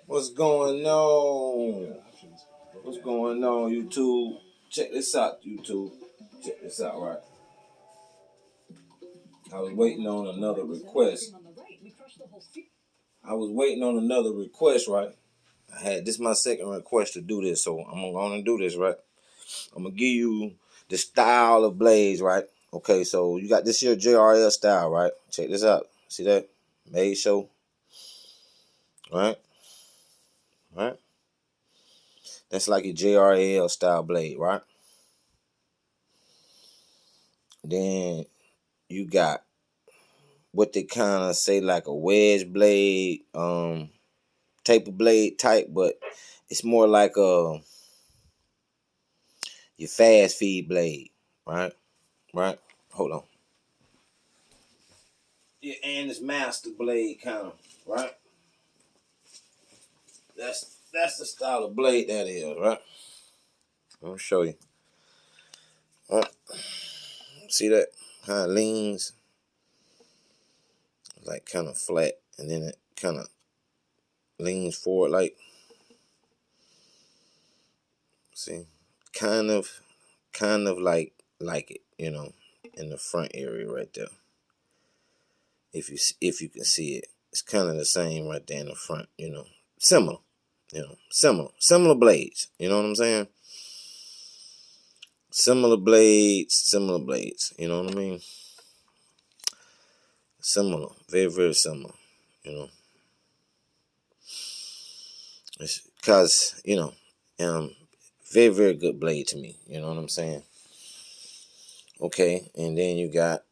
What's going on? What's going on, YouTube? Check this out, YouTube. Check this out, right? I was waiting on another request. Right? I had this my second request to do this, so I'm gonna do this, right? I'm gonna give you the style of blades, right? Okay, so you got this here JRL style, right? Check this out. See that? Made show, right? Right? That's like a JRL style blade, right? Then you got what they kind of say like a wedge blade, taper blade type, but it's more like your fast feed blade, right? Right? Hold on. Yeah, and it's master blade kind of, right? That's the style of blade that is, right? I'm gonna show you. Right? See that? How it leans, like kind of flat, and then it kind of leans forward, like, see, kind of, like it, in the front area right there. If you can see it, it's kind of the same right there in the front. Similar. Similar blades. You know what I'm saying? Similar blades. You know what I mean? Similar, very very similar. You know, it's because very very good blade to me. You know what I'm saying? Okay, and then you got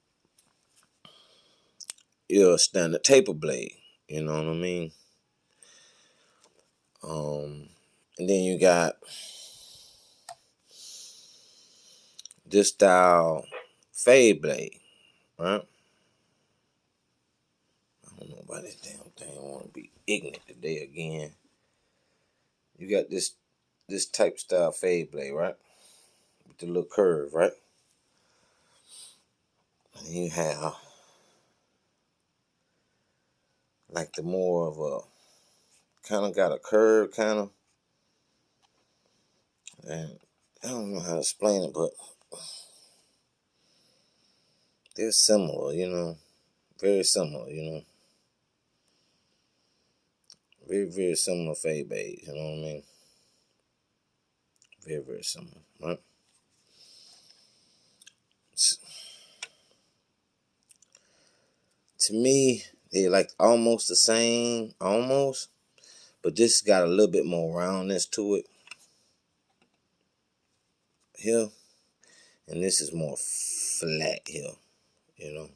your standard taper blade. You know what I mean? And then you got this style fade blade, right? I don't know about this damn thing. I want to be ignorant today again. You got this type style fade blade, right? With the little curve, right? And you have like the more of a kind of got a curve, kind of, and I don't know how to explain it, but they're similar, very similar, very very similar fade blades. You know what I mean? Very very similar, right? To me, they're like almost the same, almost, but this got a little bit more roundness to it here, and this is more flat here. You know,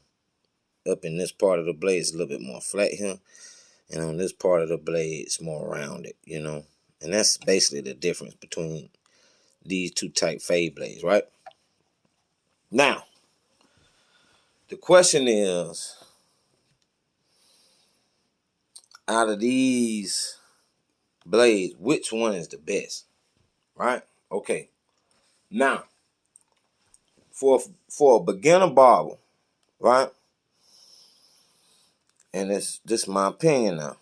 up in this part of the blade, it's a little bit more flat here, and on this part of the blade, it's more rounded. And that's basically the difference between these two type fade blades, right? Now, the question is, out of these blades, which one is the best, right? Okay. Now, for a beginner barber, right? And it's just my opinion now,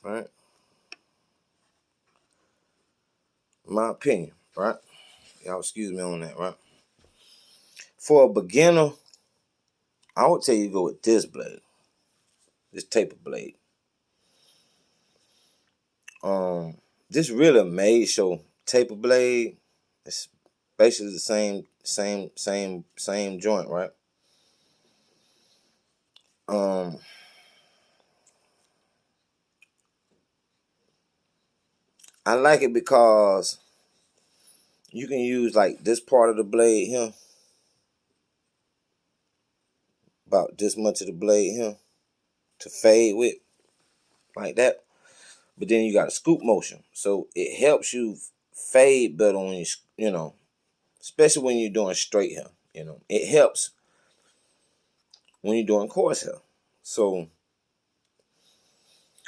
right? My opinion, right? Y'all excuse me on that, right? For a beginner, I would tell you to go with this blade, this taper blade. This really made show taper blade. It's basically the same joint, right? Um, I like it because you can use like this part of the blade here, about this much of the blade here, to fade with, like that. But then you got a scoop motion, so it helps you fade better when especially when you're doing straight hair. It helps when you're doing coarse hair. So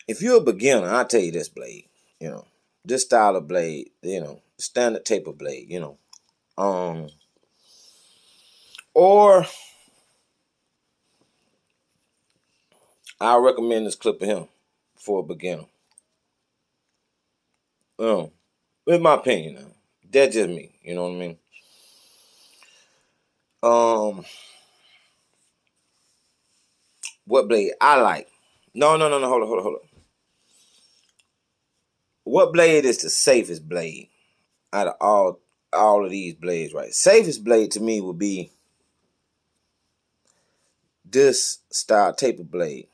if you're a beginner, I'll tell you this blade, you know, this style of blade, you know, standard taper blade, you know, or I recommend this clipper here for a beginner. In my opinion, now, that's just me. You know what I mean? What blade I like? No. Hold on. What blade is the safest blade out of all of these blades? Right, safest blade to me would be this style taper blade.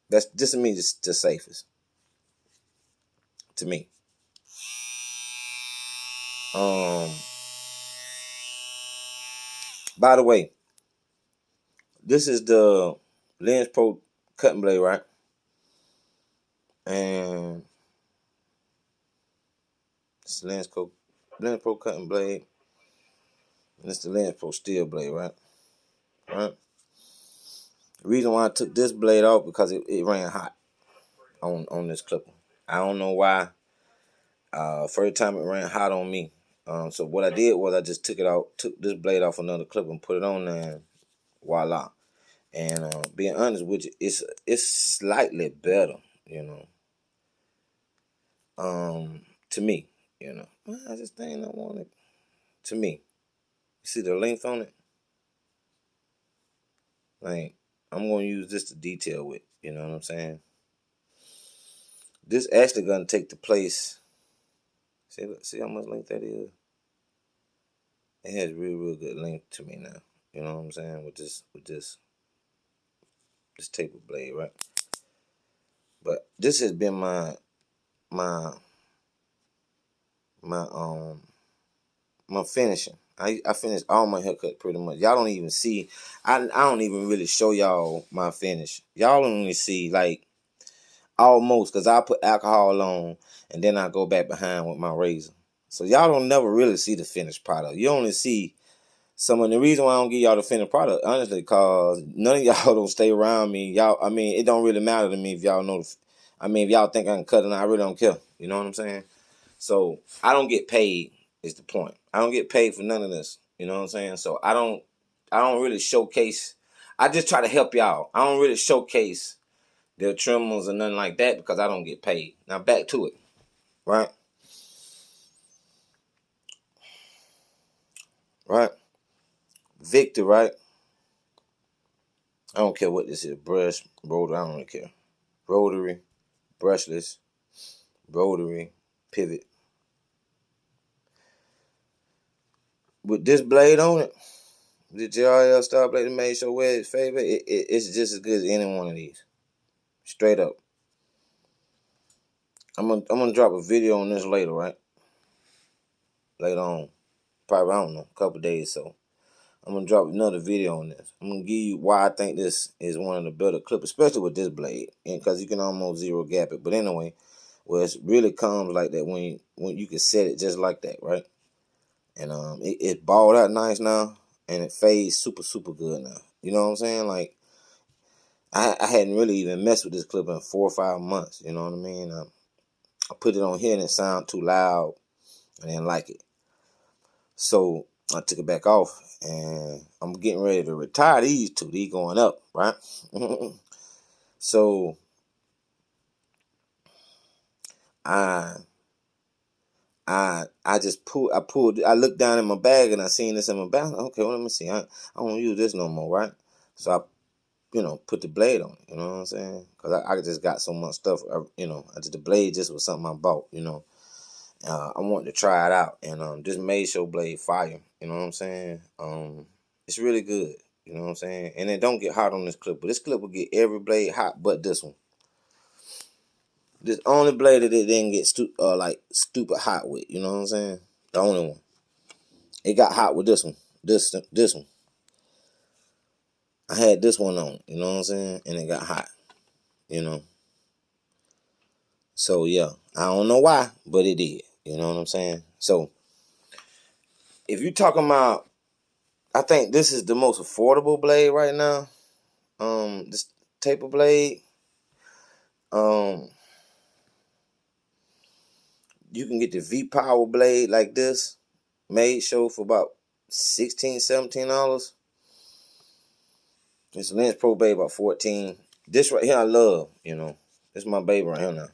That's this to me is the safest to me. Um, by the way, this is the Lens Pro cutting blade, right? And it's Lens Pro cutting blade, and it's the Lens Pro steel blade, right? Right. The reason why I took this blade off because it ran hot on this clipper. I don't know why. First time it ran hot on me. So what I did was I just took it out, took this blade off another clipper and put it on there, and voila. And being honest with you, it's slightly better, you know. To me, you know. I just think I want it. To me, you see the length on it. Like I'm gonna use this to detail with. You know what I'm saying? This actually gonna take the place. See how much length that is. It has real good length to me now. You know what I'm saying? With this taper blade, right? But this has been my my um my finishing. I finished all my haircut pretty much. Y'all don't even see. I don't even really show y'all my finish. Y'all only see like almost because I put alcohol on and then I go back behind with my razor. So y'all don't never really see the finished product. You only see some of the reason why I don't give y'all the finished product, honestly, cause none of y'all don't stay around me. Y'all, I mean, it don't really matter to me if y'all know. I mean, if y'all think I can cut it, I really don't care. You know what I'm saying? So I don't get paid. Is the point? I don't get paid for none of this. You know what I'm saying? So I don't really showcase. I just try to help y'all. I don't really showcase their trimmers or nothing like that because I don't get paid. Now back to it, right? Right? Victor, right? I don't care what this is. Brush, rotary, I don't really care. Rotary, brushless, rotary, pivot. With this blade on it, the JRL Star Blade that made your wedge favorite, it's just as good as any one of these. Straight up. I'm gonna drop a video on this later, right? Later on. Probably, I don't know, a couple days so. I'm gonna drop another video on this. I'm gonna give you why I think this is one of the better clips, especially with this blade, and because you can almost zero gap it. But anyway, well, it really comes like that when you can set it just like that, right? And it's balled out nice now, and it fades super good now. You know what I'm saying? Like I hadn't really even messed with this clip in 4 or 5 months. You know what I mean? I put it on here and it sounded too loud. I didn't like it, so I took it back off, and I'm getting ready to retire these two. These going up, right? So I I looked down in my bag and I seen this in my bag. Okay, well, let me see. I don't use this no more, right? So I put the blade on it. You know what I'm saying? Because I just got so much stuff. The blade just was something I bought. I wanted to try it out, and this made show blade fire. You know what I'm saying? It's really good. You know what I'm saying? And it don't get hot on this clip, but this clip will get every blade hot but this one. This only blade that it didn't get stupid hot with. You know what I'm saying? The only one. It got hot with this one. This one. I had this one on. You know what I'm saying? And it got hot. You know. So yeah, I don't know why, but it did. You know what I'm saying? So if you're talking about, I think this is the most affordable blade right now. This taper blade. You can get the V Power blade like this made show for about $16, $17. This Lens Pro blade about 14. This right here I love, you know. This is my baby right here now.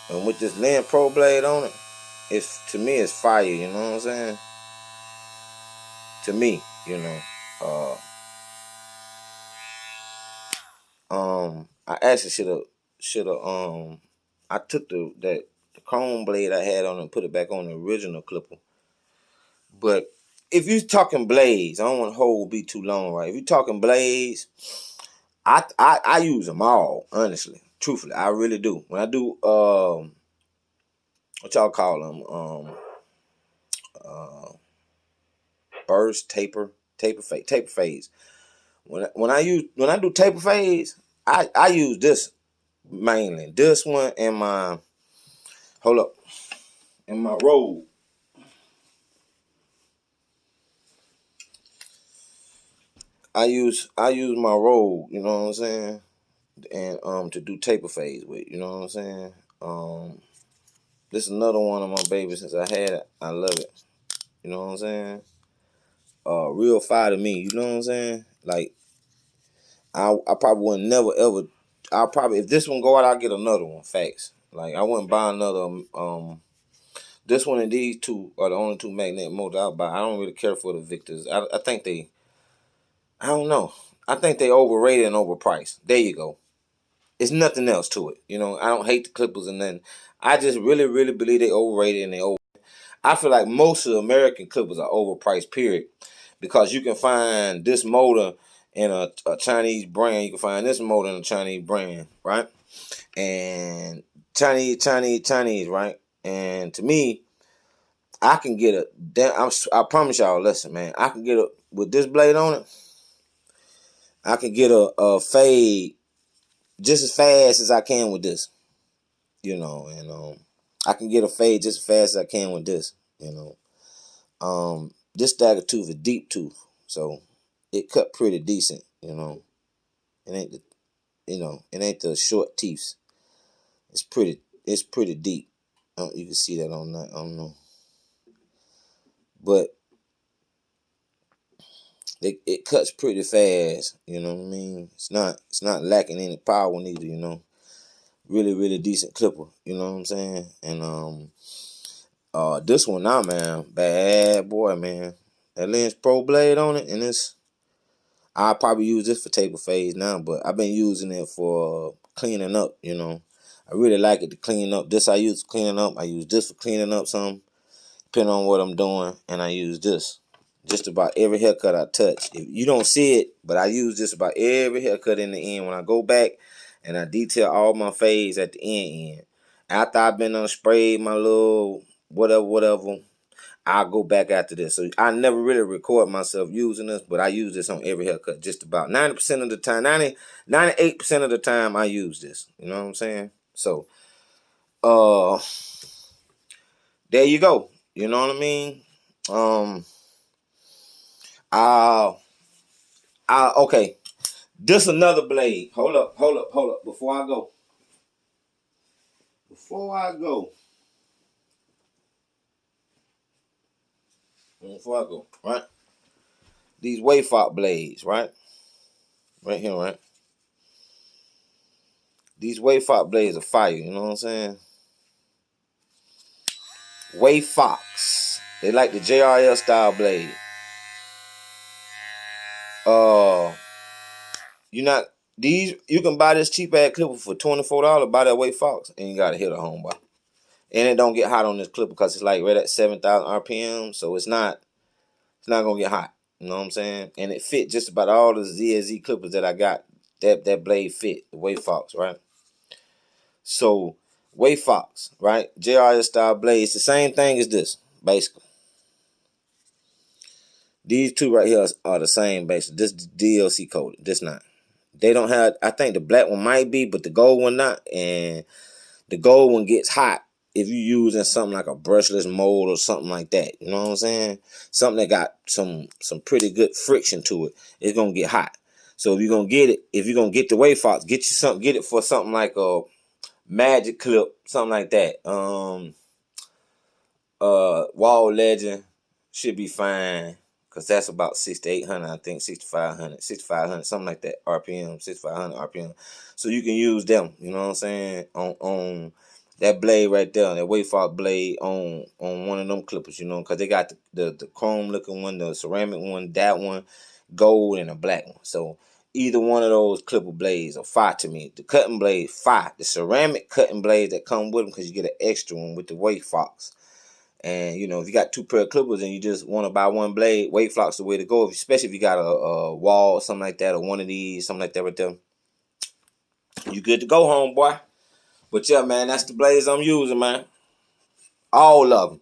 And with this Lens Pro blade on it, it's, to me, it's fire, you know what I'm saying? To me, you know. I actually should have I took the chrome blade I had on and put it back on the original clipper. But if you're talking blades, I don't want to hold be too long, right? If you're talking blades, I use them all, honestly, truthfully, I really do. When I do what y'all call them, burst, taper fades. When I do taper fades, I use this mainly. This one and my hold up and my Rode. I use my Rode, you know what I'm saying, and to do taper fades with, you know what I'm saying. This is another one of my babies since I had it. I love it, you know what I'm saying. Real fire to me, you know what I'm saying. Like I probably would never ever. I'll probably, if this one go out, I'll get another one. Facts. Like I wouldn't buy another. This one and these two are the only two magnetic motors I'll buy. I don't really care for the Victors. I think they. I don't know. I think they overrated and overpriced. There you go. It's nothing else to it. You know, I don't hate the Clippers and then I just really, really believe they overrated and they over. I feel like most of the American Clippers are overpriced, period. Because you can find this motor in a Chinese brand. You can find this motor in a Chinese brand, right? And Chinese, right? And to me, I can get a. I promise y'all, listen, man. I can get a with this blade on it. I can get a fade just as fast as I can with this, you know, and I can get a fade just as fast as I can with this, you know. This dagger tooth is deep tooth, so it cut pretty decent, you know. It ain't the, it ain't the short teeths. It's pretty deep. You can see that on that. I don't know, but it cuts pretty fast. You know what I mean? It's not lacking any power neither. You know, really really decent clipper. You know what I'm saying? And this one now, man, bad boy, man. That Lens Pro blade on it, and I'll probably use this for taper fades now, but I've been using it for cleaning up, you know. I really like it to clean up. This I use for cleaning up. I use this for cleaning up some, depending on what I'm doing, and I use this. Just about every haircut I touch. If you don't see it, but I use just about every haircut in the end. When I go back and I detail all my fades at the end. After I've been sprayed my little whatever, I'll go back after this. So I never really record myself using this, but I use this on every haircut. Just about 90% of the time, 98% of the time I use this. You know what I'm saying? So uh there you go. You know what I mean? Um I okay. This another blade. Hold up. Before I go, right? These Wayfox blades, right? Right here, right? These Wayfox blades are fire, you know what I'm saying? Wayfox. They like the JRL style blade. Uh you not these you can buy this cheap ass clipper for $24, buy that Wayfox, and you gotta hit a homeboy. And it don't get hot on this clipper because it's like right at 7,000 RPM, so it's not gonna get hot. You know what I'm saying? And it fit just about all the ZSZ clippers that I got. That blade fit the Wayfox, right? So Wayfox, right? JRS style blade. It's the same thing as this, basically. These two right here are the same, basically. This DLC coded. This not. They don't have. I think the black one might be, but the gold one not. And the gold one gets hot if you using something like a brushless mold or something like that. You know what I'm saying? Something that got some pretty good friction to it. It's gonna get hot. So if you're gonna get it, if you're gonna get the Wave Fox, get you something, get it for something like a Magic Clip, something like that. Wall Legend should be fine, because that's about 6,800, I think, 6,500, something like that, RPM, 6,500 RPM. So you can use them, you know what I'm saying, on that blade right there, that Wave Fox blade on one of them clippers, you know, because they got the chrome looking one, the ceramic one, that one, gold, and a black one. So either one of those clipper blades are fire to me. The cutting blade, fire. The ceramic cutting blades that come with them, because you get an extra one with the Wave Fox. And you know, if you got two pair of clippers and you just want to buy one blade, Wave Fox the way to go. Especially if you got a wall or something like that, or one of these, something like that right there. You good to go, homeboy. But yeah, man, that's the blades I'm using, man. All of them.